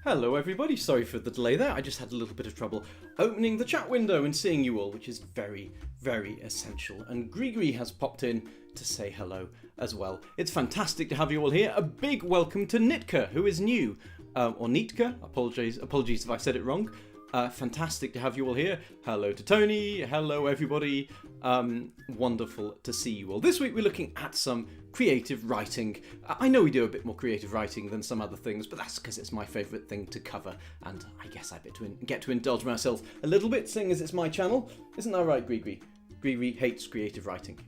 Hello everybody, sorry for the delay there, I just had a little bit of trouble opening the chat window and seeing you all, which is very, very essential. And Grigri has popped in to say hello as well. It's fantastic to have you all here. A big welcome to Nitka, who is new, or Nitka, apologies if I said it wrong. Fantastic to have you all here. Hello to Tony, hello everybody. Wonderful to see you all. This week we're looking at some creative writing. I know we do a bit more creative writing than some other things, but that's because it's my favourite thing to cover, and I guess I get to indulge myself a little bit, seeing as it's my channel. Isn't that right, Grigri? Grigri hates creative writing.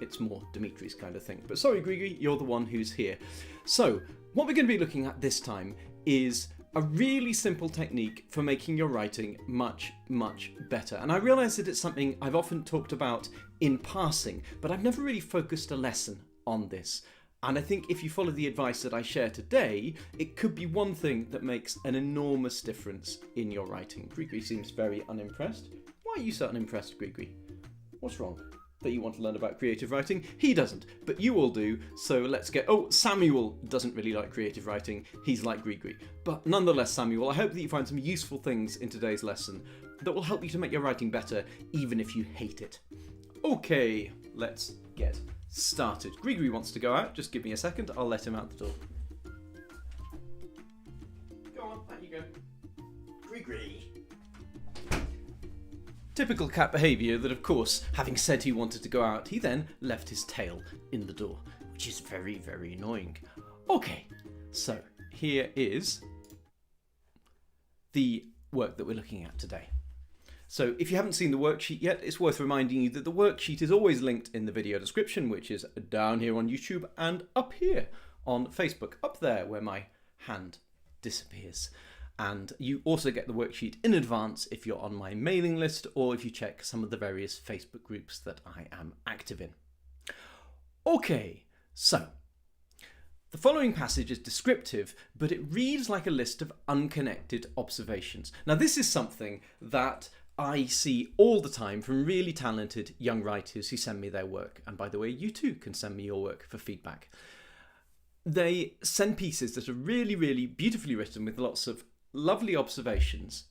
It's more Dimitri's kind of thing. But sorry, Grigri, you're the one who's here. So, what we're going to be looking at this time is a really simple technique for making your writing much, much better. And I realise that it's something I've often talked about in passing, but I've never really focused a lesson on this. And I think if you follow the advice that I share today, it could be one thing that makes an enormous difference in your writing. Grigri seems very unimpressed. Why are you so unimpressed, Grigri? What's wrong? That you want to learn about creative writing? He doesn't, but you all do, so let's get... Oh, Samuel doesn't really like creative writing. He's like Grigri. But nonetheless, Samuel, I hope that you find some useful things in today's lesson that will help you to make your writing better, even if you hate it. Okay, let's get started. Grigri wants to go out. Just give me a second. I'll let him out the door. Go on, out you go. Grigri. Typical cat behaviour that, of course, having said he wanted to go out, he then left his tail in the door, which is very, very annoying. Okay, so here is the work that we're looking at today. So if you haven't seen the worksheet yet, it's worth reminding you that the worksheet is always linked in the video description, which is down here on YouTube and up here on Facebook, up there where my hand disappears. And you also get the worksheet in advance if you're on my mailing list or if you check some of the various Facebook groups that I am active in. Okay, so the following passage is descriptive, but it reads like a list of unconnected observations. Now, this is something that I see all the time from really talented young writers who send me their work. And by the way, you too can send me your work for feedback. They send pieces that are really, really beautifully written with lots of lovely observations,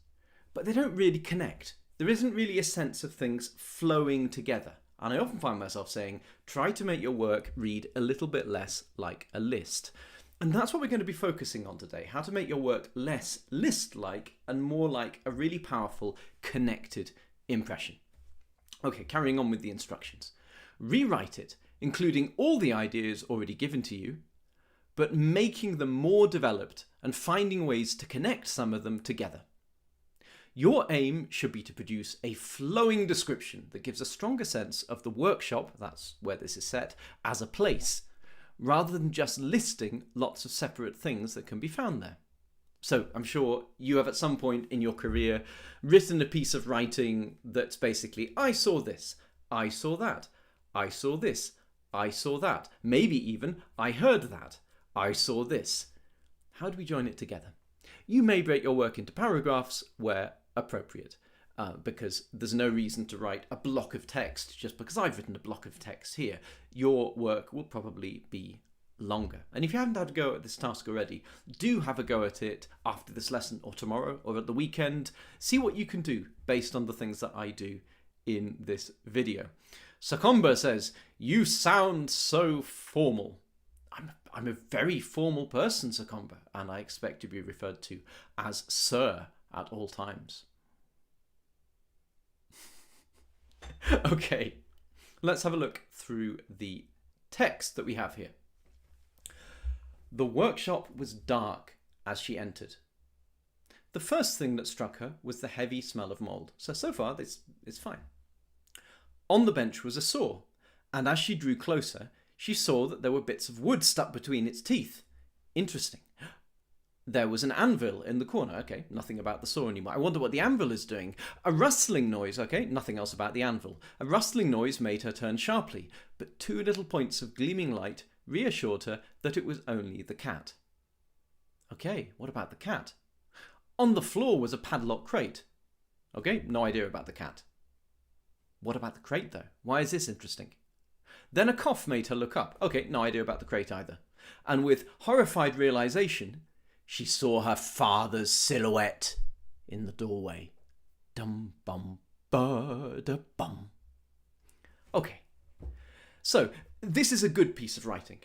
but they don't really connect. There isn't really a sense of things flowing together. And I often find myself saying, try to make your work read a little bit less like a list. And that's what we're going to be focusing on today, how to make your work less list-like and more like a really powerful, connected impression. Okay, carrying on with the instructions. Rewrite it, including all the ideas already given to you, but making them more developed and finding ways to connect some of them together. Your aim should be to produce a flowing description that gives a stronger sense of the workshop, that's where this is set, as a place, rather than just listing lots of separate things that can be found there. So I'm sure you have at some point in your career written a piece of writing that's basically, I saw this, I saw that, I saw this, I saw that, maybe even, I heard that, I saw this. How do we join it together? You may break your work into paragraphs where appropriate, because there's no reason to write a block of text just because I've written a block of text here. Your work will probably be longer. And if you haven't had a go at this task already, do have a go at it after this lesson or tomorrow or at the weekend. See what you can do based on the things that I do in this video. Sakomba says, you sound so formal. I'm a very formal person, Sakomba, and I expect to be referred to as Sir at all times. Okay, let's have a look through the text that we have here. The workshop was dark as she entered. The first thing that struck her was the heavy smell of mould. So far, this is fine. On the bench was a saw, and as she drew closer, she saw that there were bits of wood stuck between its teeth. Interesting. There was an anvil in the corner. Okay, nothing about the saw anymore. I wonder what the anvil is doing. A rustling noise. Okay, nothing else about the anvil. A rustling noise made her turn sharply, but two little points of gleaming light reassured her that it was only the cat. Okay, what about the cat? On the floor was a padlock crate. Okay, no idea about the cat. What about the crate though? Why is this interesting? Then a cough made her look up. Okay, no idea about the crate either. And with horrified realization, She saw her father's silhouette in the doorway. Dum bum ba da bum. Okay, so this is a good piece of writing.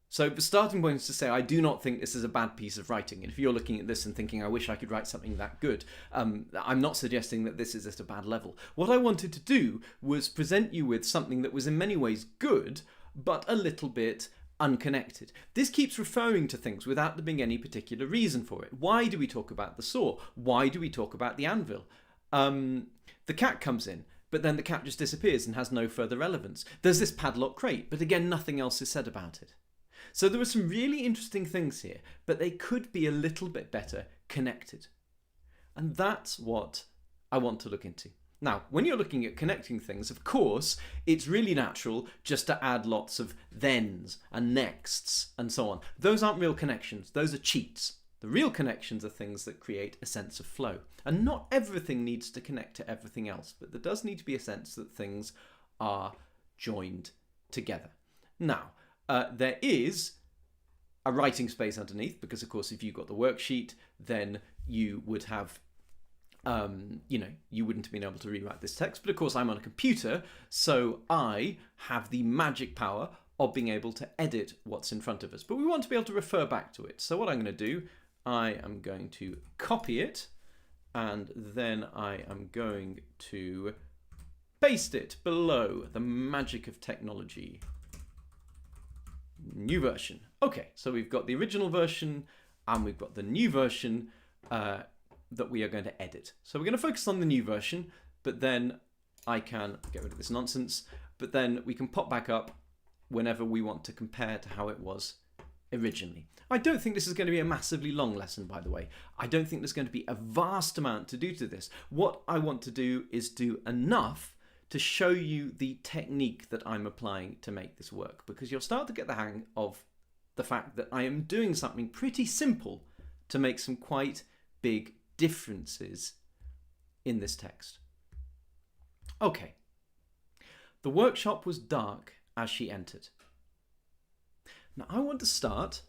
So the starting point is to say I do not think this is a bad piece of writing. And if you're looking at this and thinking, I wish I could write something that good, I'm not suggesting that this is at a bad level. What I wanted to do was present you with something that was in many ways good, but a little bit unconnected. This keeps referring to things without there being any particular reason for it. Why do we talk about the saw? Why do we talk about the anvil? The cat comes in, but then the cat just disappears and has no further relevance. There's this padlock crate, but again, nothing else is said about it. So there are some really interesting things here, but they could be a little bit better connected. And that's what I want to look into. Now, when you're looking at connecting things, of course, it's really natural just to add lots of thens and nexts and so on. Those aren't real connections. Those are cheats. The real connections are things that create a sense of flow. And not everything needs to connect to everything else, but there does need to be a sense that things are joined together. Now, there is a writing space underneath, because of course if you got the worksheet, then you would have, you wouldn't have been able to rewrite this text. But of course I'm on a computer, so I have the magic power of being able to edit what's in front of us. But we want to be able to refer back to it. So what I'm going to do, I am going to copy it, and then I am going to paste it below. The magic of technology. New version. Okay, so we've got the original version and we've got the new version that we are going to edit. So we're going to focus on the new version, but then I can get rid of this nonsense, but then we can pop back up whenever we want to compare to how it was originally. I don't think this is going to be a massively long lesson, by the way. I don't think there's going to be a vast amount to do to this. What I want to do is do enough to show you the technique that I'm applying to make this work, because you'll start to get the hang of the fact that I am doing something pretty simple to make some quite big differences in this text. Okay. The workshop was dark as she entered. Now I want to start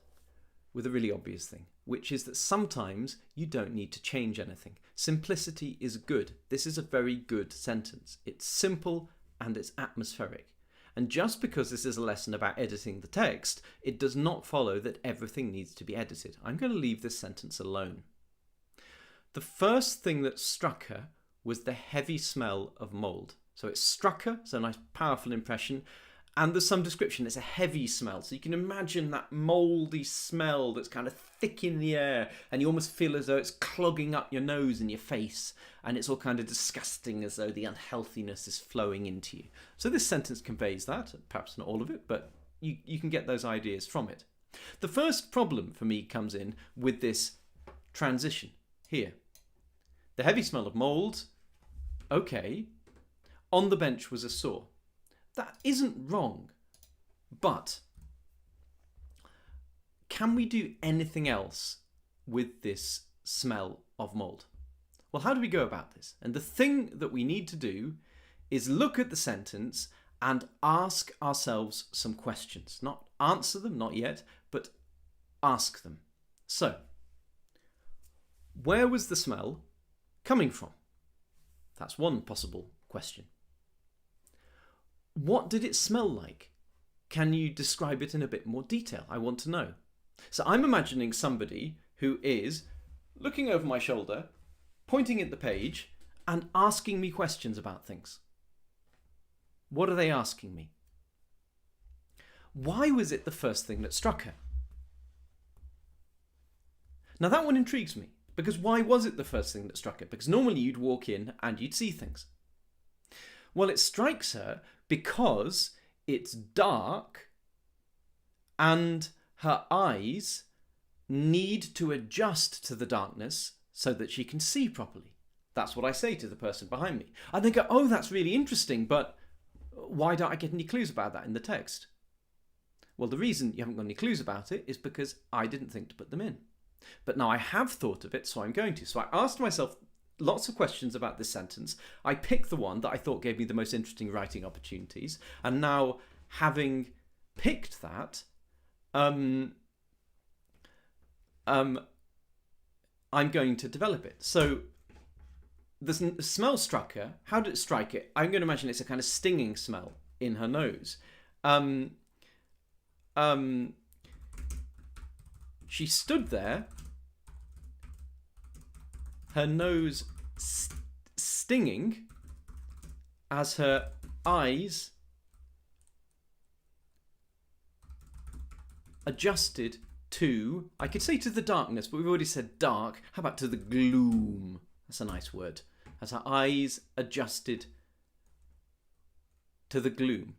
with a really obvious thing, which is that sometimes you don't need to change anything. Simplicity is good. This is a very good sentence. It's simple and it's atmospheric. And just because this is a lesson about editing the text, it does not follow that everything needs to be edited. I'm going to leave this sentence alone. The first thing that struck her was the heavy smell of mould. So it struck her, so a nice powerful impression. And there's some description, it's a heavy smell. So you can imagine that mouldy smell that's kind of thick in the air, and you almost feel as though it's clogging up your nose and your face, and it's all kind of disgusting, as though the unhealthiness is flowing into you. So this sentence conveys that, perhaps not all of it, but you can get those ideas from it. The first problem for me comes in with this transition here. The heavy smell of mould, okay. On the bench was a saw. That isn't wrong, but can we do anything else with this smell of mould? Well, how do we go about this? And the thing that we need to do is look at the sentence and ask ourselves some questions. Not answer them, not yet, but ask them. So, where was the smell coming from? That's one possible question. What did it smell like? Can you describe it in a bit more detail? I want to know. So I'm imagining somebody who is looking over my shoulder, pointing at the page, and asking me questions about things. What are they asking me? Why was it the first thing that struck her? Now that one intrigues me, because why was it the first thing that struck her? Because normally you'd walk in and you'd see things. Well, it strikes her because it's dark and her eyes need to adjust to the darkness so that she can see properly. That's what I say to the person behind me. And they go, oh, that's really interesting, but why don't I get any clues about that in the text? Well, the reason you haven't got any clues about it is because I didn't think to put them in. But now I have thought of it, so I'm going to. So I asked myself lots of questions about this sentence. I picked the one that I thought gave me the most interesting writing opportunities. And now, having picked that, I'm going to develop it. So the smell struck her. How did it strike it? I'm going to imagine it's a kind of stinging smell in her nose. She stood there, her nose stinging, as her eyes adjusted to, I could say to the darkness, but we've already said dark. How about to the gloom? That's a nice word. As her eyes adjusted to the gloom.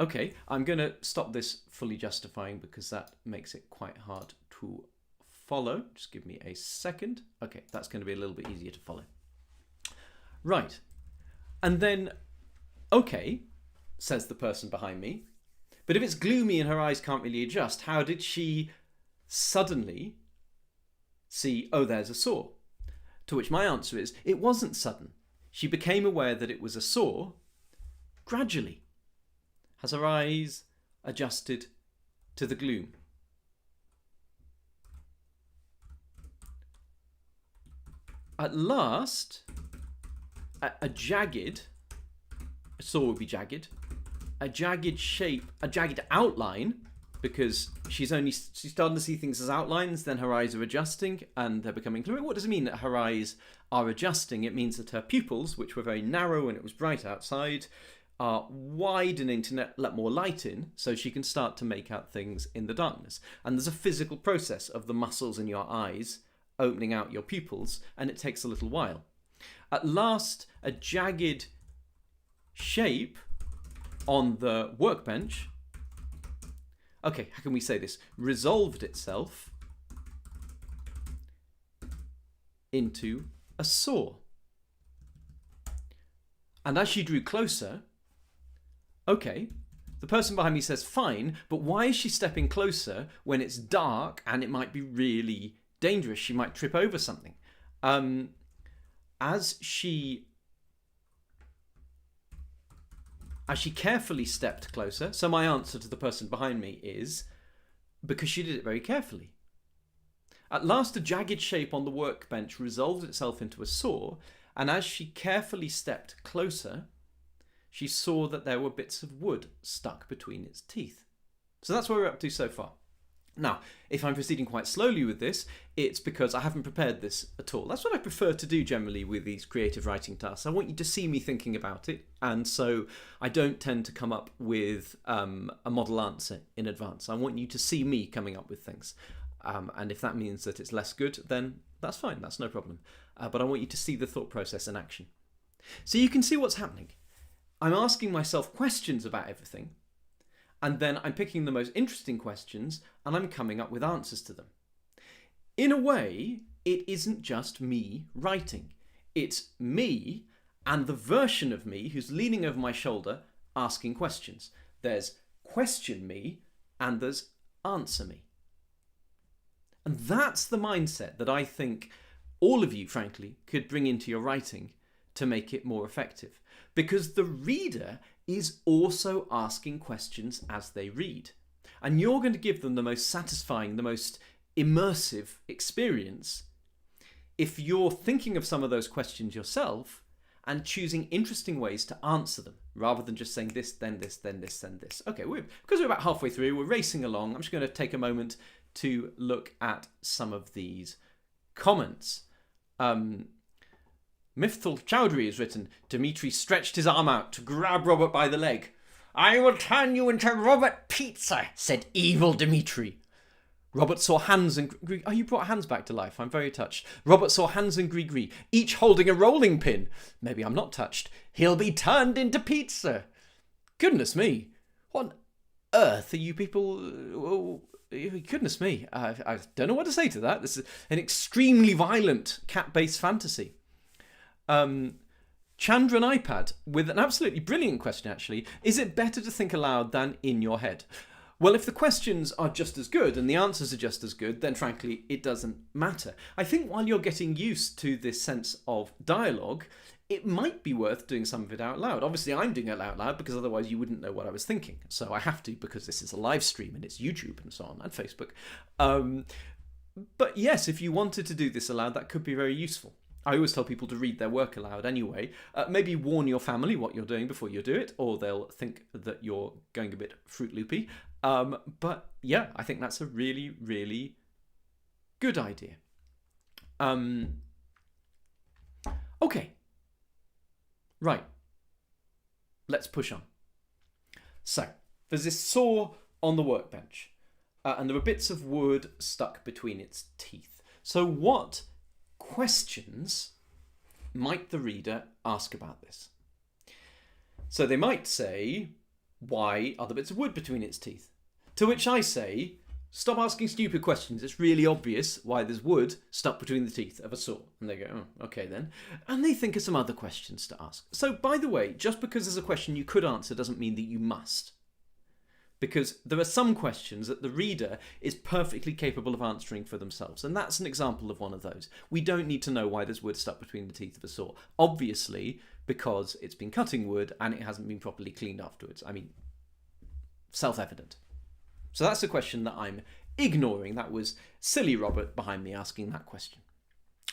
Okay, I'm going to stop this fully justifying because that makes it quite hard to follow. Just give me a second. Okay, that's going to be a little bit easier to follow. Right. And then, okay, says the person behind me, but if it's gloomy and her eyes can't really adjust, how did she suddenly see, oh, there's a saw? To which my answer is, it wasn't sudden. She became aware that it was a saw gradually, as her eyes adjusted to the gloom. At last, a saw would be jagged, a jagged shape, a jagged outline, because she's starting to see things as outlines, then her eyes are adjusting and they're becoming clearer. What does it mean that her eyes are adjusting? It means that her pupils, which were very narrow when it was bright outside, are widening to let more light in, so she can start to make out things in the darkness. And there's a physical process of the muscles in your eyes opening out your pupils, and it takes a little while. At last, a jagged shape on the workbench, okay, how can we say this? Resolved itself into a saw. And as she drew closer, okay, the person behind me says, fine, but why is she stepping closer when it's dark and it might be really dangerous? She might trip over something. As she carefully stepped closer, so my answer to the person behind me is, because she did it very carefully. At last, a jagged shape on the workbench resolved itself into a saw, and as she carefully stepped closer, she saw that there were bits of wood stuck between its teeth. So that's where we're up to so far. Now, if I'm proceeding quite slowly with this, it's because I haven't prepared this at all. That's what I prefer to do generally with these creative writing tasks. I want you to see me thinking about it, and so I don't tend to come up with a model answer in advance. I want you to see me coming up with things. And if that means that it's less good, then that's fine, that's no problem. But I want you to see the thought process in action. So you can see what's happening. I'm asking myself questions about everything, and then I'm picking the most interesting questions and I'm coming up with answers to them. In a way, it isn't just me writing. It's me and the version of me who's leaning over my shoulder asking questions. There's question me and there's answer me. And that's the mindset that I think all of you, frankly, could bring into your writing to make it more effective. Because the reader is also asking questions as they read. And you're going to give them the most satisfying, the most immersive experience if you're thinking of some of those questions yourself and choosing interesting ways to answer them, rather than just saying this, then this, then this, then this. Okay, because we're about halfway through, we're racing along, I'm just going to take a moment to look at some of these comments. Miftal Chowdhury has written, Dimitri stretched his arm out to grab Robert by the leg. I will turn you into Robert Pizza, said evil Dimitri. Robert saw Hans and Grigri. Oh, you brought Hans back to life. I'm very touched. Robert saw Hans and Grigri, each holding a rolling pin. Maybe I'm not touched. He'll be turned into pizza. Goodness me. What on earth are you people... Goodness me. I don't know what to say to that. This is an extremely violent cat-based fantasy. Chandran iPad with an absolutely brilliant question, actually. Is it better to think aloud than in your head? Well, if the questions are just as good and the answers are just as good, then frankly, it doesn't matter. I think while you're getting used to this sense of dialogue, it might be worth doing some of it out loud. Obviously, I'm doing it out loud because otherwise you wouldn't know what I was thinking. So I have to because this is a live stream and it's YouTube and so on and Facebook. But yes, if you wanted to do this aloud, that could be very useful. I always tell people to read their work aloud anyway. Maybe warn your family what you're doing before you do it, or they'll think that you're going a bit Fruit Loopy. But yeah, I think that's a really, really good idea. Okay. Right. Let's push on. So, there's this saw on the workbench, and there are bits of wood stuck between its teeth. So what questions might the reader ask about this? So they might say, why are there bits of wood between its teeth? To which I say, stop asking stupid questions. It's really obvious why there's wood stuck between the teeth of a saw. And they go, oh, okay then. And they think of some other questions to ask. So by the way, just because there's a question you could answer doesn't mean that you must. Because there are some questions that the reader is perfectly capable of answering for themselves. And that's an example of one of those. We don't need to know why there's wood stuck between the teeth of a saw. Obviously, because it's been cutting wood and it hasn't been properly cleaned afterwards. I mean, self-evident. So that's a question that I'm ignoring. That was silly Robert behind me asking that question.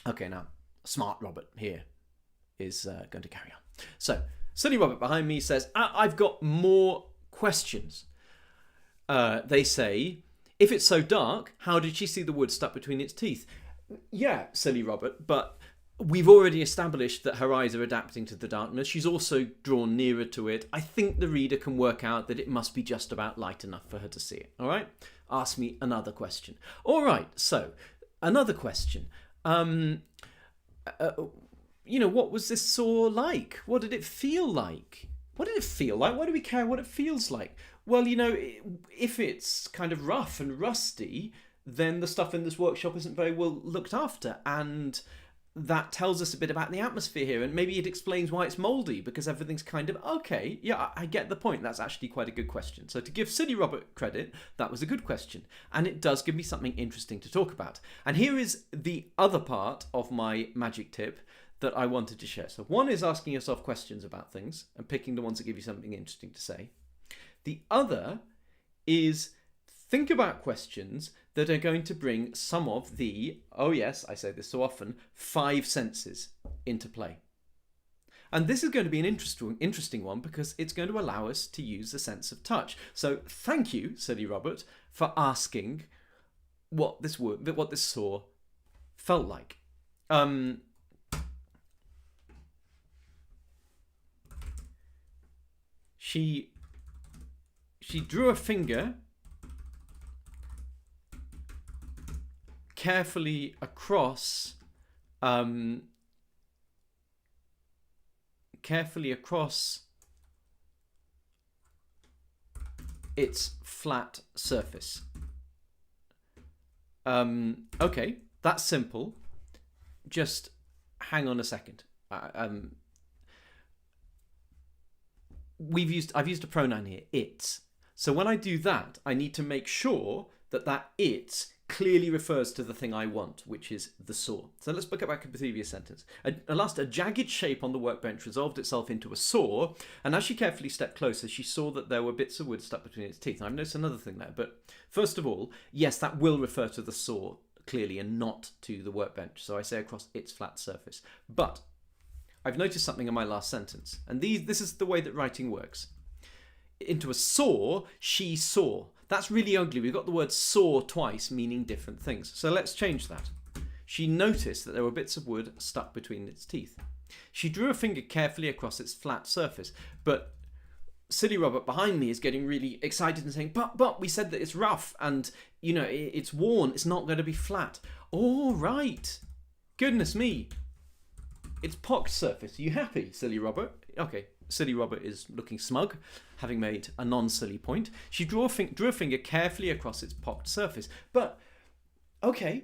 Okay, now, smart Robert here is going to carry on. So, silly Robert behind me says, I've got more questions. They say, if it's so dark, how did she see the wood stuck between its teeth? Yeah, silly Robert, but we've already established that her eyes are adapting to the darkness. She's also drawn nearer to it. I think the reader can work out that it must be just about light enough for her to see it. All right? Ask me another question. All right, so another question. What was this saw like? What did it feel like? What did it feel like? Why do we care what it feels like? Well, if it's kind of rough and rusty, then the stuff in this workshop isn't very well looked after. And that tells us a bit about the atmosphere here. And maybe it explains why it's mouldy, because everything's kind of, okay, yeah, I get the point. That's actually quite a good question. So to give Silly Robert credit, that was a good question. And it does give me something interesting to talk about. And here is the other part of my magic tip that I wanted to share. So one is asking yourself questions about things and picking the ones that give you something interesting to say. The other is think about questions that are going to bring some of the, oh yes, I say this so often, 5 senses into play. And this is going to be an interesting one because it's going to allow us to use the sense of touch. So thank you, Silly Robert, for asking what this saw felt like. She drew a finger carefully across its flat surface. Okay, that's simple. Just hang on a second. I've used a pronoun here, it. So when I do that, I need to make sure that it clearly refers to the thing I want, which is the saw. So let's look back at the previous sentence. At last, a jagged shape on the workbench resolved itself into a saw, and as she carefully stepped closer, she saw that there were bits of wood stuck between its teeth. And I've noticed another thing there, but first of all, yes, that will refer to the saw clearly and not to the workbench. So I say across its flat surface. But I've noticed something in my last sentence, and this is the way that writing works. Into a saw, she saw. That's really ugly. We've got the word saw twice, meaning different things. So let's change that. She noticed that there were bits of wood stuck between its teeth. She drew a finger carefully across its flat surface, but Silly Robert behind me is getting really excited and saying, but we said that it's rough and, it's worn. It's not going to be flat. All right. Goodness me. It's pocked surface. Are you happy, Silly Robert? Okay, Silly Robert is looking smug, having made a non-silly point. She drew a finger carefully across its pocked surface. But, okay,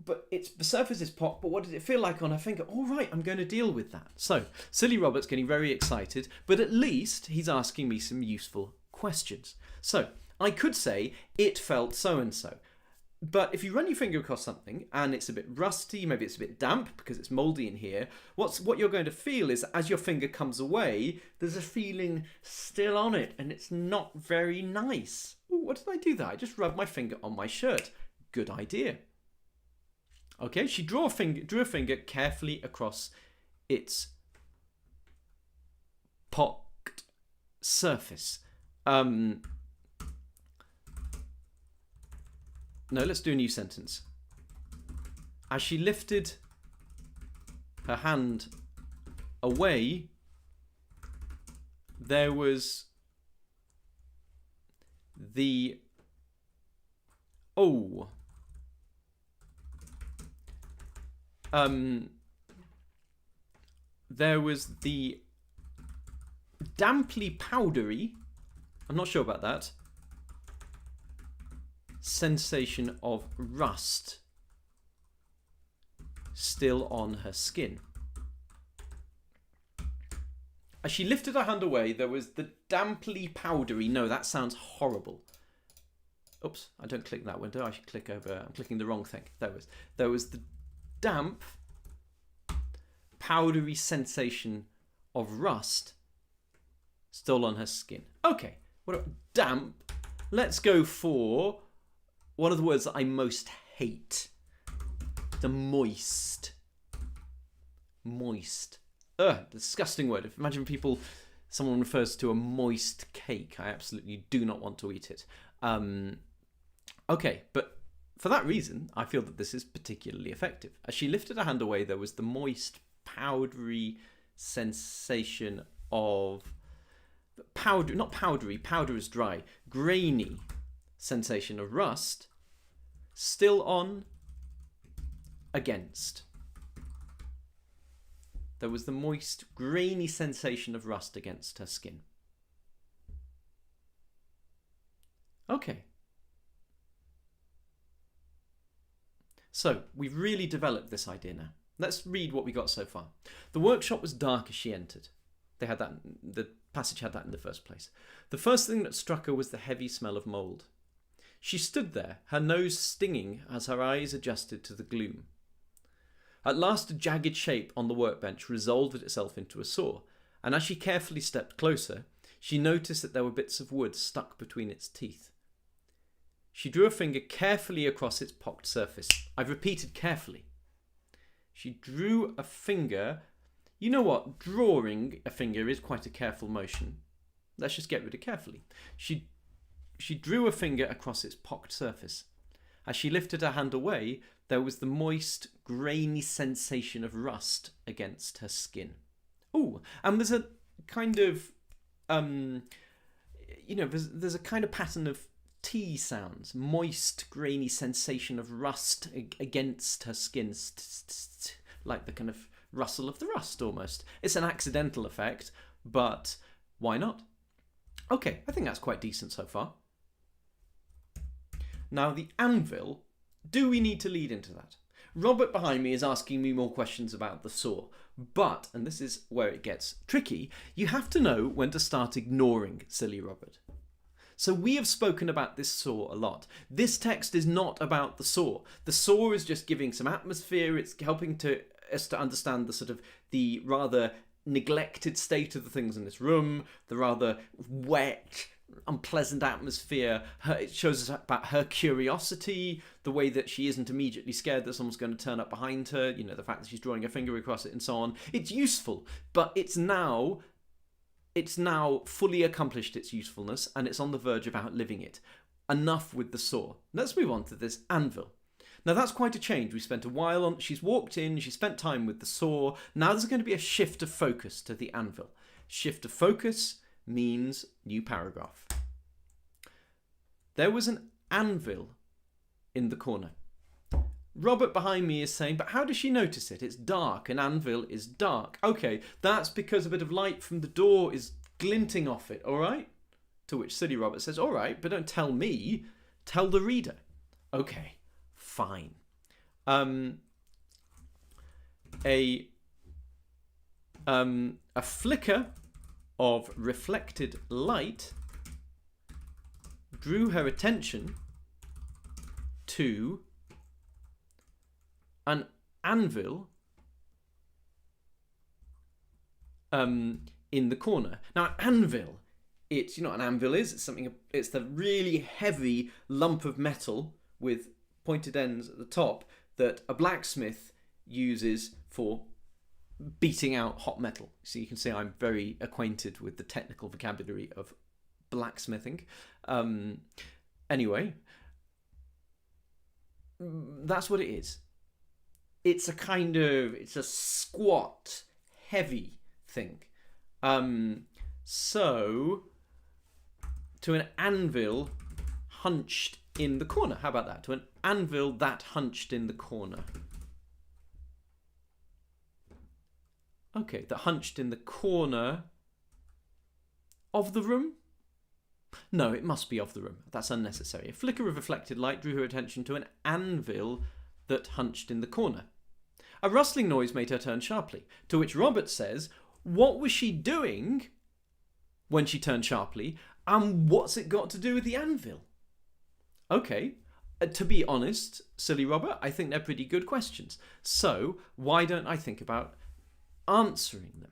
but the surface is pocked, but what did it feel like on her finger? All right, I'm going to deal with that. So, Silly Robert's getting very excited, but at least he's asking me some useful questions. So, I could say, it felt so-and-so. But if you run your finger across something and it's a bit rusty, maybe it's a bit damp because it's mouldy in here, what you're going to feel is as your finger comes away, there's a feeling still on it and it's not very nice. Ooh, what did I do there? I just rubbed my finger on my shirt. Good idea. Okay, she drew a finger carefully across its pocked surface. No, let's do a new sentence. As she lifted her hand away, there was the there was the damply powdery, I'm not sure about that, sensation of rust still on her skin. As she lifted her hand away, there was the damply powdery. No, that sounds horrible. Oops, I don't click that window. I should click over. I'm clicking the wrong thing. There was the damp, powdery sensation of rust still on her skin. Okay, what about damp? Let's go for one of the words that I most hate. The moist. Moist. Ugh, disgusting word. Imagine someone refers to a moist cake. I absolutely do not want to eat it. Okay, but for that reason, I feel that this is particularly effective. As she lifted her hand away, there was the moist, powdery sensation of powder, not powdery, powder is dry, grainy sensation of rust, still on, against. There was the moist, grainy sensation of rust against her skin. Okay. So, we've really developed this idea now. Let's read what we got so far. The workshop was dark as she entered. They had that. The passage had that in the first place. The first thing that struck her was the heavy smell of mould. She stood there, her nose stinging as her eyes adjusted to the gloom. At last a jagged shape on the workbench resolved itself into a saw, and as she carefully stepped closer, she noticed that there were bits of wood stuck between its teeth. She drew a finger carefully across its pocked surface. I've repeated carefully. She drew a finger. You know what? Drawing a finger is quite a careful motion. Let's just get rid of carefully. She drew a finger across its pocked surface. As she lifted her hand away, there was the moist, grainy sensation of rust against her skin. Ooh, and there's a kind of, there's a kind of pattern of T sounds. Moist, grainy sensation of rust against her skin. Like the kind of rustle of the rust almost. It's an accidental effect, but why not? Okay, I think that's quite decent so far. Now the anvil, do we need to lead into that? Robert behind me is asking me more questions about the saw, but, and this is where it gets tricky, you have to know when to start ignoring silly Robert. So we have spoken about this saw a lot. This text is not about the saw. The saw is just giving some atmosphere. It's helping us to understand the rather neglected state of the things in this room, the rather wet, unpleasant atmosphere. It shows us about her curiosity, the way that she isn't immediately scared that someone's going to turn up behind her, the fact that she's drawing a finger across it and so on. It's useful, but it's now fully accomplished its usefulness and it's on the verge of outliving it. Enough with the saw. Let's move on to this anvil. Now that's quite a change. We spent a while on, she's walked in, she spent time with the saw. Now there's going to be a shift of focus to the anvil. Shift of focus means new paragraph. There was an anvil in the corner. Robert behind me is saying, but how does she notice it? It's dark. An anvil is dark. Okay, that's because a bit of light from the door is glinting off it, all right? To which silly Robert says, all right, but don't tell me, tell the reader. Okay, fine. A flicker of reflected light drew her attention to an anvil in the corner. Now, anvil, it's, what an anvil is. It's the really heavy lump of metal with pointed ends at the top that a blacksmith uses for beating out hot metal. So you can see I'm very acquainted with the technical vocabulary of blacksmithing. Anyway, that's what it is. It's a squat, heavy thing. So, to an anvil hunched in the corner. How about that? To an anvil that hunched in the corner. Okay, that hunched in the corner of the room? No, it must be of the room. That's unnecessary. A flicker of reflected light drew her attention to an anvil that hunched in the corner. A rustling noise made her turn sharply, to which Robert says, what was she doing when she turned sharply, and what's it got to do with the anvil? Okay, to be honest, silly Robert, I think they're pretty good questions. So, why don't I think about answering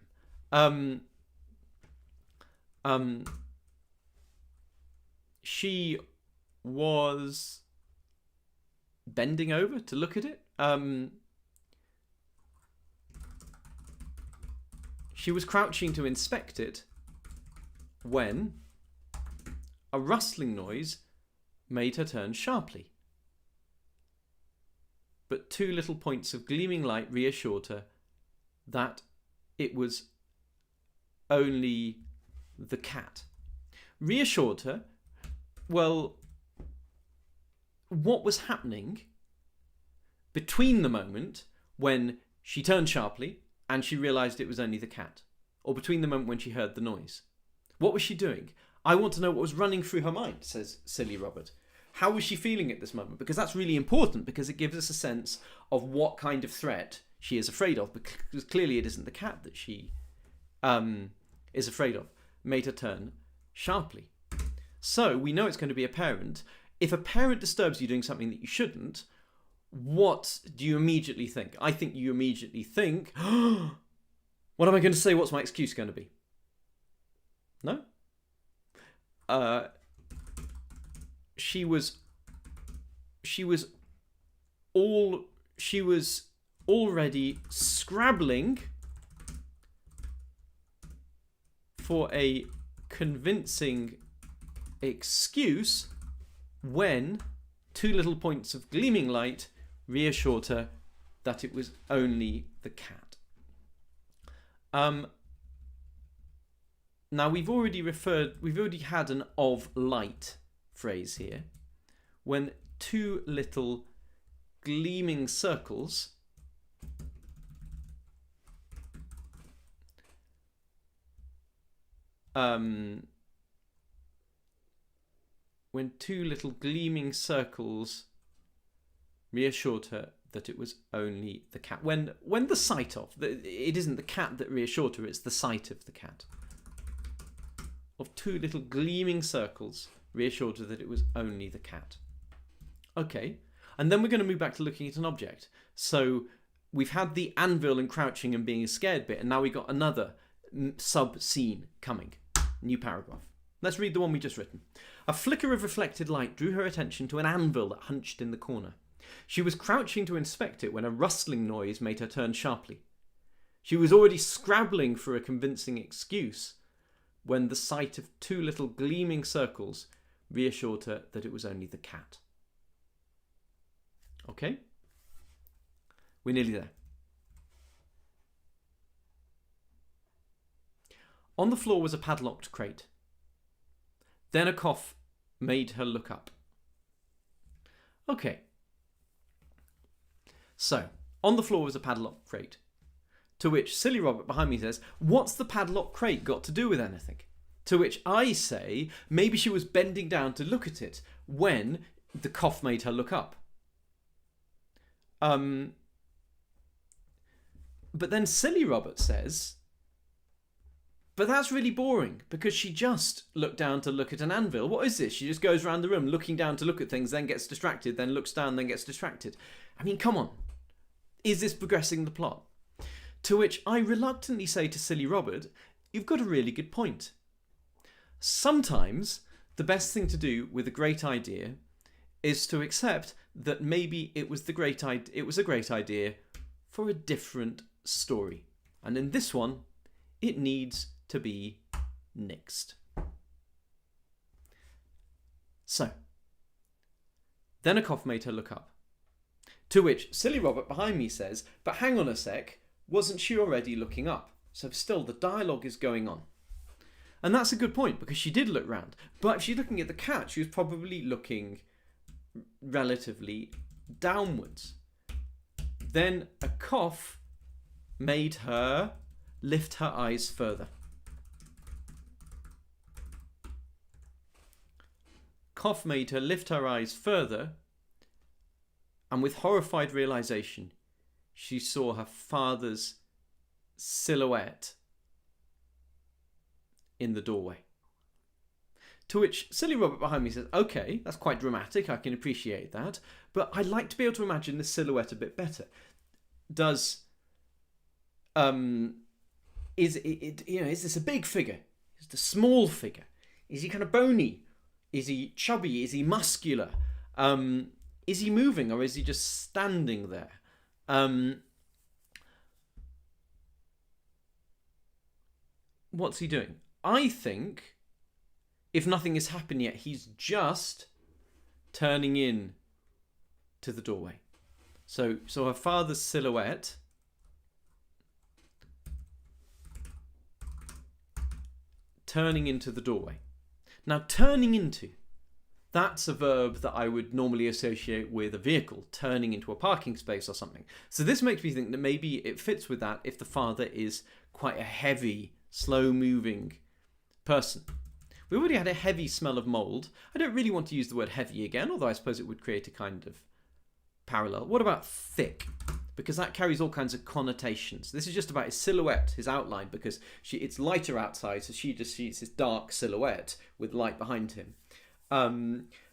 them? She was bending over to look at it. She was crouching to inspect it when a rustling noise made her turn sharply. But two little points of gleaming light reassured her that it was only the cat. Reassured her? Well, what was happening between the moment when she turned sharply and she realised it was only the cat, or between the moment when she heard the noise? What was she doing? I want to know what was running through her mind, says silly Robert. How was she feeling at this moment? Because that's really important, because it gives us a sense of what kind of threat she is afraid of, because clearly it isn't the cat that she is afraid of. Made her turn sharply. So we know it's going to be a parent. If a parent disturbs you doing something that you shouldn't, what do you immediately think? I think you immediately think, what am I going to say? What's my excuse going to be? No? She was already scrabbling for a convincing excuse when two little points of gleaming light reassured her that it was only the cat. Now we've already had an of light phrase here. When two little gleaming circles reassured her that it was only the cat. When the sight of, it isn't the cat that reassured her, it's the sight of the cat. Of two little gleaming circles reassured her that it was only the cat. Okay, and then we're going to move back to looking at an object. So we've had the anvil and crouching and being scared bit, and now we've got another sub-scene coming. New paragraph. Let's read the one we just written. A flicker of reflected light drew her attention to an anvil that hunched in the corner. She was crouching to inspect it when a rustling noise made her turn sharply. She was already scrabbling for a convincing excuse when the sight of two little gleaming circles reassured her that it was only the cat. Okay? We're nearly there. On the floor was a padlocked crate. Then a cough made her look up. Okay. So, on the floor was a padlocked crate. To which silly Robert behind me says, what's the padlocked crate got to do with anything? To which I say, maybe she was bending down to look at it when the cough made her look up. But then silly Robert says, but that's really boring because she just looked down to look at an anvil. What is this? She just goes around the room looking down to look at things, then gets distracted, then looks down, then gets distracted. I mean, come on. Is this progressing the plot? To which I reluctantly say to silly Robert, you've got a really good point. Sometimes the best thing to do with a great idea is to accept that maybe it was a great idea for a different story. And in this one, it needs to be nixed. So, then a cough made her look up. To which Silly Robert behind me says, but hang on a sec, wasn't she already looking up? So still the dialogue is going on. And that's a good point, because she did look round. But if she's looking at the cat, she was probably looking relatively downwards. Then a cough made her lift her eyes further. Cough made her lift her eyes further, and with horrified realization, she saw her father's silhouette in the doorway. To which Silly Robert behind me says, okay, that's quite dramatic, I can appreciate that, but I'd like to be able to imagine the silhouette a bit better. Is this a big figure? Is it a small figure? Is he kind of bony? Is he chubby? Is he muscular? Is he moving, or is he just standing there? What's he doing? I think, if nothing has happened yet, he's just turning in to the doorway. So her father's silhouette turning into the doorway. Now, turning into, that's a verb that I would normally associate with a vehicle, turning into a parking space or something. So this makes me think that maybe it fits with that if the father is quite a heavy, slow-moving person. We already had a heavy smell of mould. I don't really want to use the word heavy again, although I suppose it would create a kind of parallel. What about thick? Because that carries all kinds of connotations. This is just about his silhouette, his outline, because it's lighter outside, so she just sees his dark silhouette with light behind him.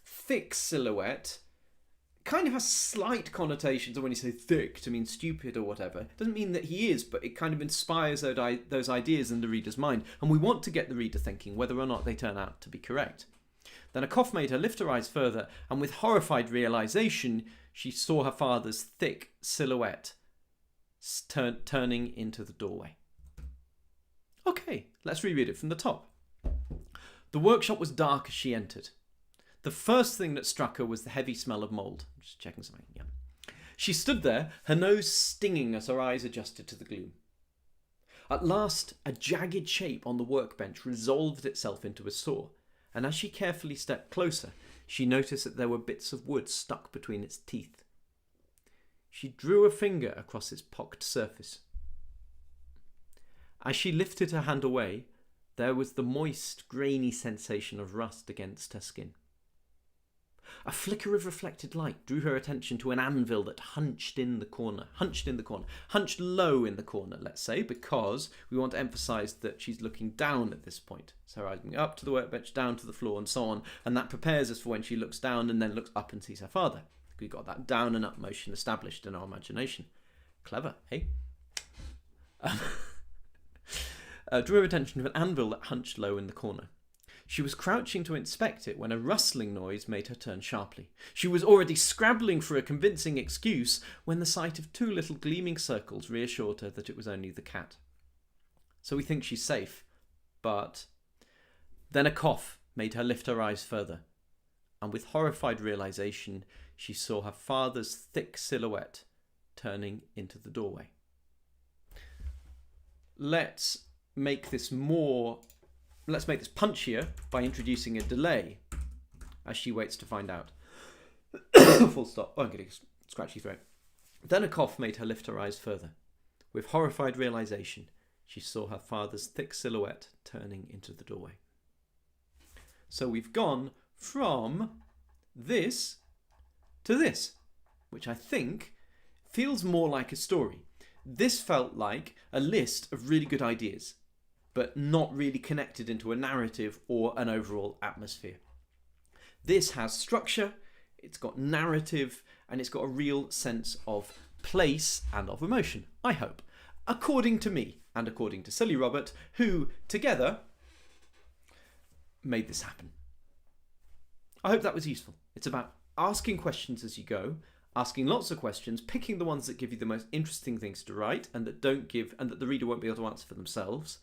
Thick silhouette kind of has slight connotations of when you say thick to mean stupid or whatever. It doesn't mean that he is, but it kind of inspires those ideas in the reader's mind. And we want to get the reader thinking whether or not they turn out to be correct. Then a cough made her lift her eyes further, and with horrified realization, she saw her father's thick silhouette turning into the doorway. Okay, let's reread it from the top. The workshop was dark as she entered. The first thing that struck her was the heavy smell of mould. I'm just checking something. Yeah. She stood there, her nose stinging as her eyes adjusted to the gloom. At last, a jagged shape on the workbench resolved itself into a saw, and as she carefully stepped closer, she noticed that there were bits of wood stuck between its teeth. She drew a finger across its pocked surface. As she lifted her hand away, there was the moist, grainy sensation of rust against her skin. A flicker of reflected light drew her attention to an anvil that hunched low in the corner, let's say, because we want to emphasise that she's looking down at this point. So rising up to the workbench, down to the floor, and so on, and that prepares us for when she looks down and then looks up and sees her father. We've got that down and up motion established in our imagination. Clever, eh? Drew her attention to an anvil that hunched low in the corner. She was crouching to inspect it when a rustling noise made her turn sharply. She was already scrabbling for a convincing excuse when the sight of two little gleaming circles reassured her that it was only the cat. So we think she's safe, but then a cough made her lift her eyes further, and with horrified realization, she saw her father's thick silhouette turning into the doorway. Let's make this punchier by introducing a delay as she waits to find out. Full stop. Oh, I'm getting a scratchy throat. Then a cough made her lift her eyes further. With horrified realization, she saw her father's thick silhouette turning into the doorway. So we've gone from this to this, which I think feels more like a story. This felt like a list of really good ideas, but not really connected into a narrative or an overall atmosphere. This has structure, it's got narrative, and it's got a real sense of place and of emotion, I hope. According to me, and according to Silly Robert, who, together, made this happen. I hope that was useful. It's about asking questions as you go, asking lots of questions, picking the ones that give you the most interesting things to write and that don't give, and that the reader won't be able to answer for themselves,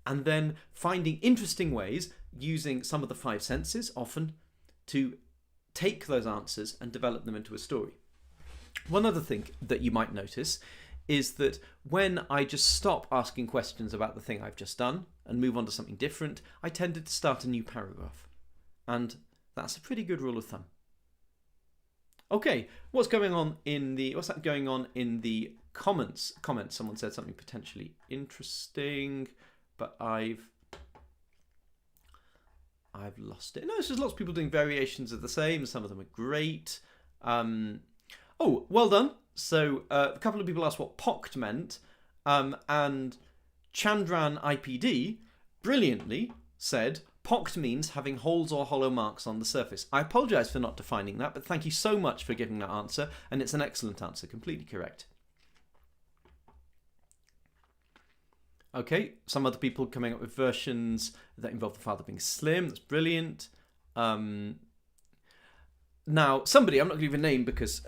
and then finding interesting ways, using some of the five senses often, to take those answers and develop them into a story. One other thing that you might notice is that when I just stop asking questions about the thing I've just done and move on to something different, I tended to start a new paragraph. And that's a pretty good rule of thumb. Okay, what's going on in the comments? Someone said something potentially interesting, but I've lost it. No, there's just lots of people doing variations of the same. Some of them are great. Oh, well done. So a couple of people asked what POCT meant, and Chandran IPD brilliantly said POCT means having holes or hollow marks on the surface. I apologise for not defining that, but thank you so much for giving that answer, and it's an excellent answer, completely correct. Okay, some other people coming up with versions that involve the father being slim. That's brilliant. Now, somebody, I'm not going to give a name because,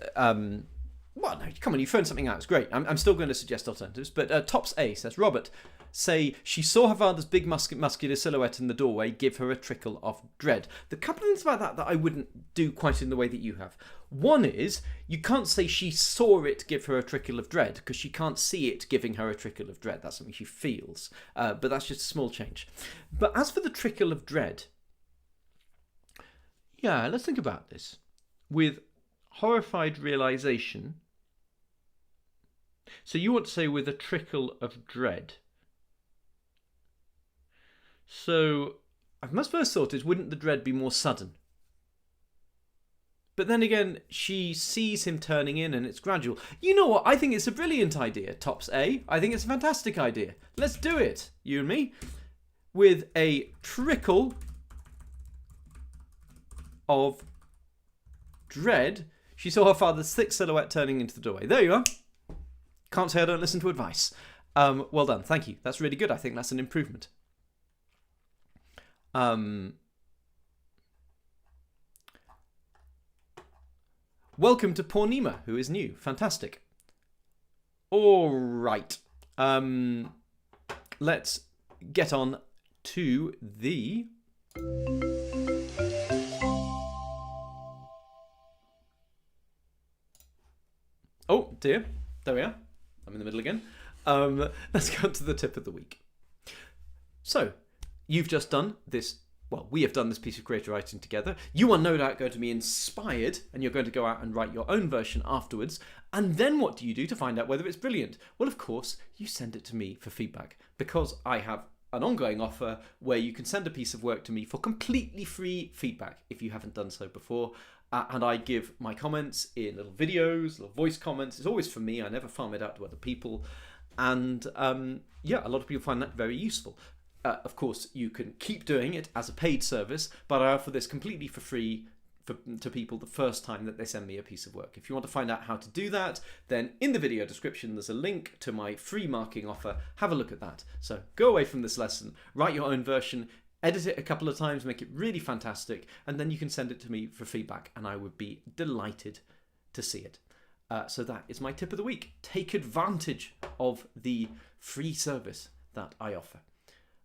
well, no, come on, you phoned something out. It's great. I'm still going to suggest alternatives. But Tops A says, Robert, say she saw her father's big muscular silhouette in the doorway give her a trickle of dread. The couple of things about that I wouldn't do quite in the way that you have. One is, you can't say she saw it give her a trickle of dread because she can't see it giving her a trickle of dread. That's something she feels. But that's just a small change. But as for the trickle of dread, yeah, let's think about this. With horrified realization, so you want to say with a trickle of dread. So my first thought is, wouldn't the dread be more sudden? But then again, she sees him turning in and it's gradual. You know what? I think it's a brilliant idea, Tops A. I think it's a fantastic idea. Let's do it, you and me. With a trickle of dread, she saw her father's thick silhouette turning into the doorway. There you are. Can't say I don't listen to advice. Well done. Thank you. That's really good. I think that's an improvement. Welcome to Pornima, who is new. Fantastic. All right. Let's get on to the... Oh, dear. There we are. I'm in the middle again. Let's go to the tip of the week. So, you've just done this. Well, we have done this piece of creative writing together. You are no doubt going to be inspired and you're going to go out and write your own version afterwards. And then what do you do to find out whether it's brilliant? Well, of course, you send it to me for feedback because I have an ongoing offer where you can send a piece of work to me for completely free feedback if you haven't done so before. And I give my comments in little videos, little voice comments. It's always for me. I never farm it out to other people. And yeah, a lot of people find that very useful. Of course, you can keep doing it as a paid service, but I offer this completely for free to people the first time that they send me a piece of work. If you want to find out how to do that, then in the video description, there's a link to my free marking offer. Have a look at that. So go away from this lesson, write your own version, edit it a couple of times, make it really fantastic, and then you can send it to me for feedback, and I would be delighted to see it. So that is my tip of the week. Take advantage of the free service that I offer.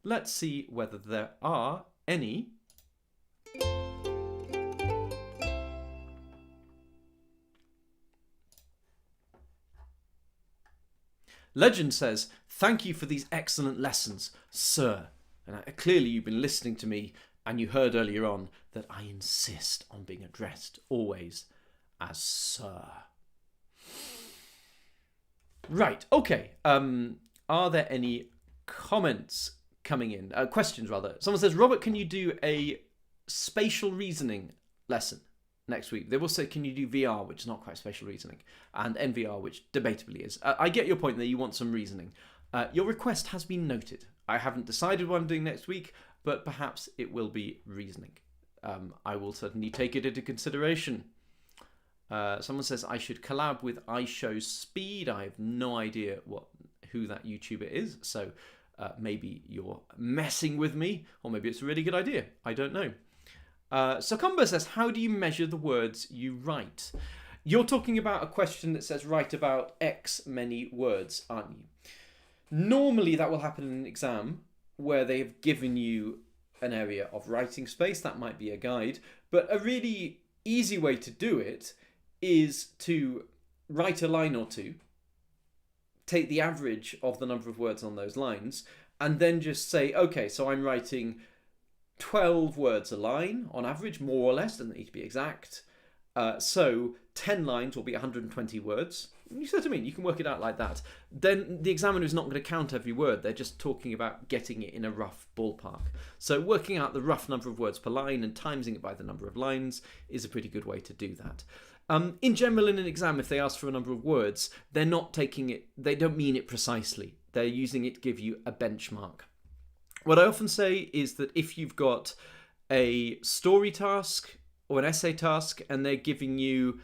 Let's see whether there are any. Legend says, thank you for these excellent lessons, sir. And clearly you've been listening to me and you heard earlier on that I insist on being addressed always as sir. Right, okay. Are there any comments coming in? Questions, rather. Someone says, Robert, can you do a spatial reasoning lesson next week? They will say, can you do VR, which is not quite spatial reasoning, and NVR, which debatably is. I get your point there. You want some reasoning. Your request has been noted. I haven't decided what I'm doing next week, but perhaps it will be reasoning. I will certainly take it into consideration. Someone says I should collab with iShowSpeed. I have no idea who that YouTuber is, so maybe you're messing with me, or maybe it's a really good idea. I don't know. Socumba says, how do you measure the words you write? You're talking about a question that says write about X many words, aren't you? Normally that will happen in an exam where they have given you an area of writing space. That might be a guide. But a really easy way to do it is to write a line or two, take the average of the number of words on those lines, and then just say, okay, so I'm writing 12 words a line on average, more or less, doesn't need to be exact. So 10 lines will be 120 words. You see what I mean? You can work it out like that. Then the examiner is not going to count every word. They're just talking about getting it in a rough ballpark. So working out the rough number of words per line and timesing it by the number of lines is a pretty good way to do that. In general, in an exam, if they ask for a number of words, they're not taking it, they don't mean it precisely. They're using it to give you a benchmark. What I often say is that if you've got a story task or an essay task and they're giving you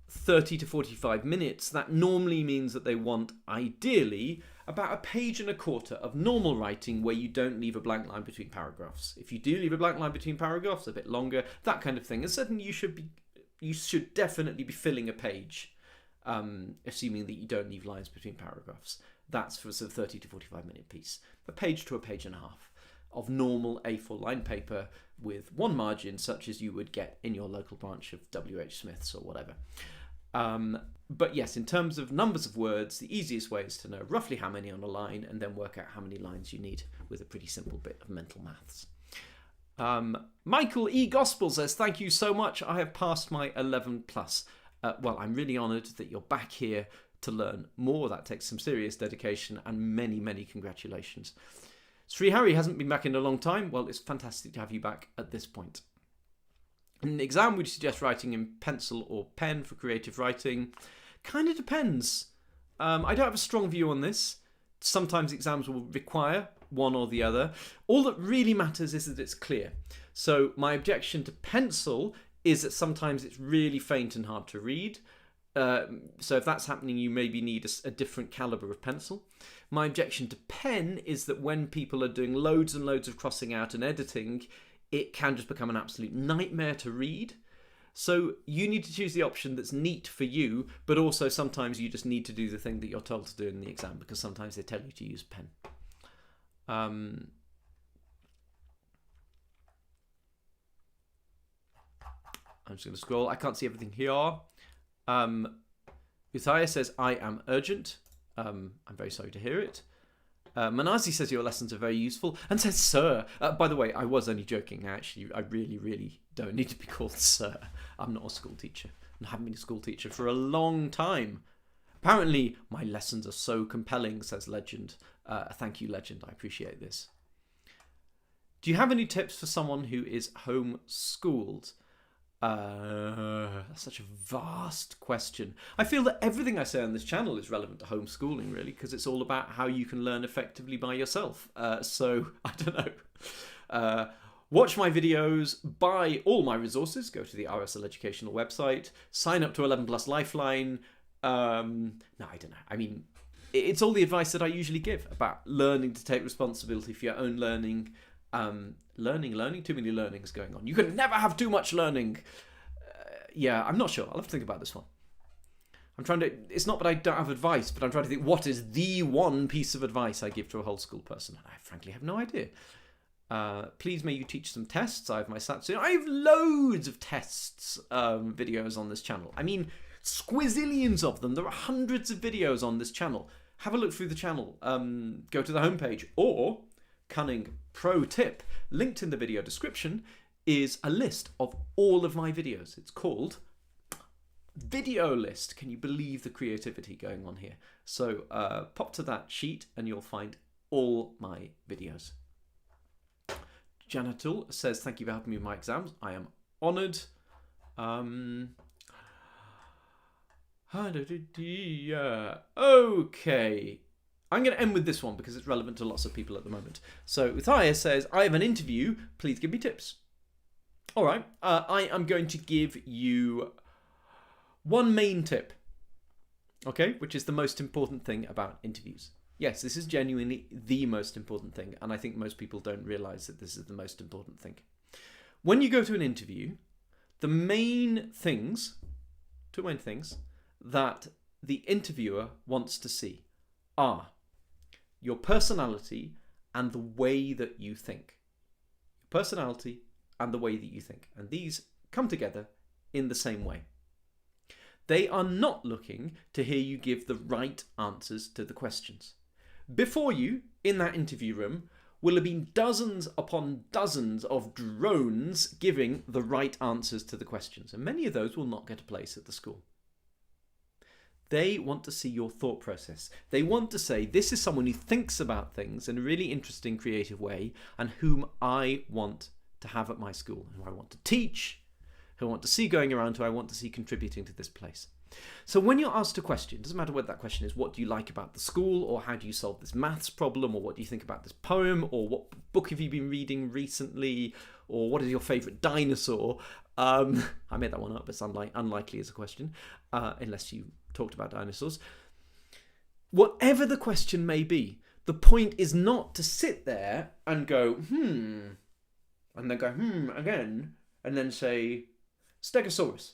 30 to 45 minutes, that normally means that they want, ideally, about a page and a quarter of normal writing where you don't leave a blank line between paragraphs. If you do leave a blank line between paragraphs, a bit longer, that kind of thing. And certainly you should definitely be filling a page, assuming that you don't leave lines between paragraphs. That's for a sort of 30 to 45 minute piece. A page to a page and a half of normal A4 line paper with one margin, such as you would get in your local branch of WH Smith's or whatever. But yes, in terms of numbers of words, the easiest way is to know roughly how many on a line and then work out how many lines you need with a pretty simple bit of mental maths. Michael E. Gospel says, thank you so much. I have passed my 11 plus. Well, I'm really honoured that you're back here to learn more. That takes some serious dedication and many, many congratulations. Sri Hari hasn't been back in a long time. Well, it's fantastic to have you back at this point. In an exam, would you suggest writing in pencil or pen for creative writing? Kind of depends. I don't have a strong view on this. Sometimes exams will require one or the other. All that really matters is that it's clear. So my objection to pencil is that sometimes it's really faint and hard to read. So if that's happening, you maybe need a different calibre of pencil. My objection to pen is that when people are doing loads and loads of crossing out and editing, it can just become an absolute nightmare to read. So you need to choose the option that's neat for you, but also sometimes you just need to do the thing that you're told to do in the exam, because sometimes they tell you to use pen. I'm just going to scroll. I can't see everything here. Uthaya says, I am urgent. I'm very sorry to hear it. Manazi says your lessons are very useful and says, sir. By the way, I was only joking. Actually, I really, really don't need to be called sir. I'm not a school teacher and haven't been a school teacher for a long time. Apparently, my lessons are so compelling, says Legend. Thank you, Legend. I appreciate this. Do you have any tips for someone who is homeschooled? That's such a vast question. I feel that everything I say on this channel is relevant to homeschooling, really, because it's all about how you can learn effectively by yourself. So, I don't know. Watch my videos, buy all my resources, go to the RSL Educational website, sign up to 11 Plus Lifeline. No, I don't know. I mean, it's all the advice that I usually give about learning to take responsibility for your own learning. Learning, too many learnings going on. You can never have too much learning. Yeah, I'm not sure. I'll have to think about this one. It's not that I don't have advice, but I'm trying to think what is the one piece of advice I give to a whole school person. I frankly have no idea. Please may you teach some tests. I have my SATs. I have loads of tests videos on this channel. I mean, squizillions of them. There are hundreds of videos on this channel. Have a look through the channel. Go to the homepage, or cunning pro tip, linked in the video description, is a list of all of my videos. It's called Video List. Can you believe the creativity going on here? So pop to that sheet and you'll find all my videos. Janatul says, thank you for helping me with my exams. I am honoured. Okay. I'm going to end with this one because it's relevant to lots of people at the moment. So Uthaya says, I have an interview. Please give me tips. All right. I am going to give you one main tip. Okay. Which is the most important thing about interviews. Yes, this is genuinely the most important thing. And I think most people don't realise that this is the most important thing. When you go to an interview, the main things, two main things, that the interviewer wants to see are your personality and the way that you think. Your personality and the way that you think. And these come together in the same way. They are not looking to hear you give the right answers to the questions. Before you, in that interview room, will have been dozens upon dozens of drones giving the right answers to the questions. And many of those will not get a place at the school. They want to see your thought process. They want to say, this is someone who thinks about things in a really interesting, creative way, and whom I want to have at my school, who I want to teach, who I want to see going around, who I want to see contributing to this place. So when you're asked a question, it doesn't matter what that question is, what do you like about the school, or how do you solve this maths problem, or what do you think about this poem, or what book have you been reading recently, or what is your favourite dinosaur? I made that one up, it's unlikely as a question, unless you talked about dinosaurs. Whatever the question may be, the point is not to sit there and go, and then go, again, and then say, Stegosaurus.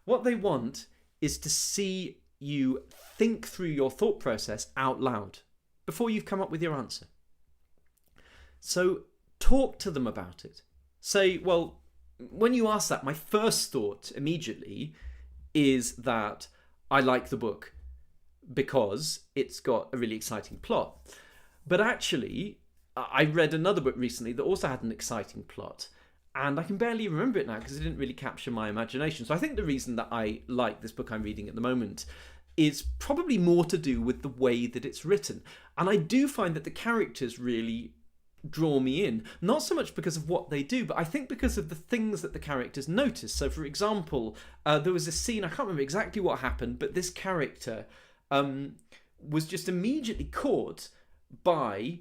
What they want is to see you think through your thought process out loud before you've come up with your answer. So talk to them about it. Say, well, when you ask that, my first thought immediately is that I like the book because it's got a really exciting plot. But actually, I read another book recently that also had an exciting plot. And I can barely remember it now because it didn't really capture my imagination. So I think the reason that I like this book I'm reading at the moment is probably more to do with the way that it's written. And I do find that the characters really draw me in. Not so much because of what they do, but I think because of the things that the characters notice. So for example, there was a scene, I can't remember exactly what happened, but this character was just immediately caught by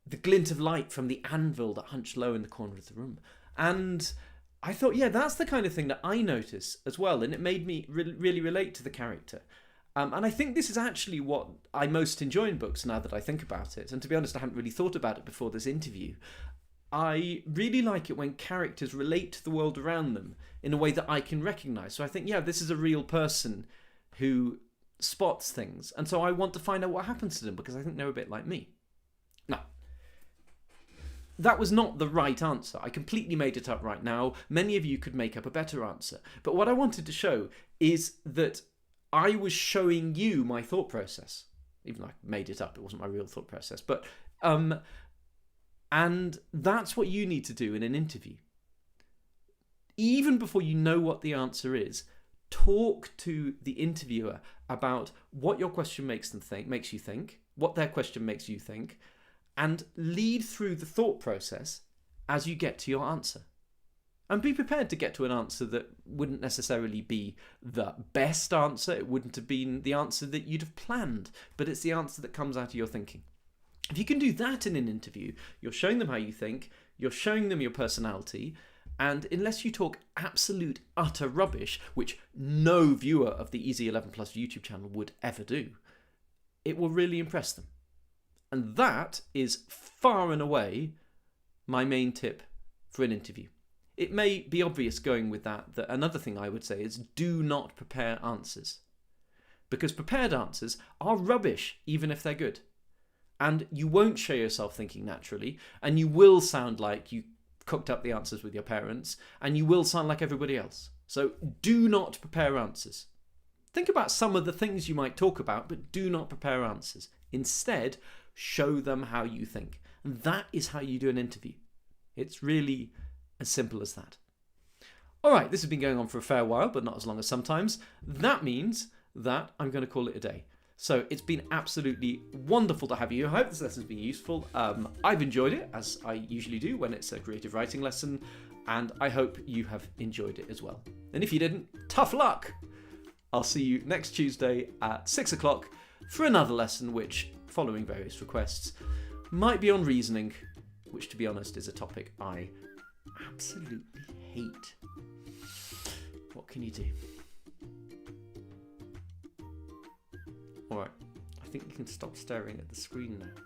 the glint of light from the anvil that hunched low in the corner of the room. And I thought, yeah, that's the kind of thing that I notice as well. And it made me really relate to the character. And I think this is actually what I most enjoy in books now that I think about it. And to be honest, I hadn't really thought about it before this interview. I really like it when characters relate to the world around them in a way that I can recognise. So I think, yeah, this is a real person who spots things. And so I want to find out what happens to them because I think they're a bit like me. Now, that was not the right answer. I completely made it up right now. Many of you could make up a better answer. But what I wanted to show is that I was showing you my thought process. Even though I made it up, it wasn't my real thought process. But and that's what you need to do in an interview. Even before you know what the answer is, talk to the interviewer about what your question makes you think, what their question makes you think, and lead through the thought process as you get to your answer. And be prepared to get to an answer that wouldn't necessarily be the best answer. It wouldn't have been the answer that you'd have planned, but it's the answer that comes out of your thinking. If you can do that in an interview, you're showing them how you think, you're showing them your personality, and unless you talk absolute utter rubbish, which no viewer of the Easy 11 Plus YouTube channel would ever do, it will really impress them. And that is far and away my main tip for an interview. It may be obvious going with that another thing I would say is do not prepare answers. Because prepared answers are rubbish, even if they're good. And you won't show yourself thinking naturally, and you will sound like you cooked up the answers with your parents, and you will sound like everybody else. So do not prepare answers. Think about some of the things you might talk about, but do not prepare answers. Instead, show them how you think. And that is how you do an interview. It's really as simple as that. All right, this has been going on for a fair while, but not as long as sometimes. That means that I'm going to call it a day. So it's been absolutely wonderful to have you. I hope this lesson's been useful. I've enjoyed it, as I usually do when it's a creative writing lesson, and I hope you have enjoyed it as well. And if you didn't, tough luck! I'll see you next Tuesday at 6 o'clock for another lesson which, following various requests, might be on reasoning, which to be honest is a topic I absolutely hate. What can you do? Alright, I think you can stop staring at the screen now.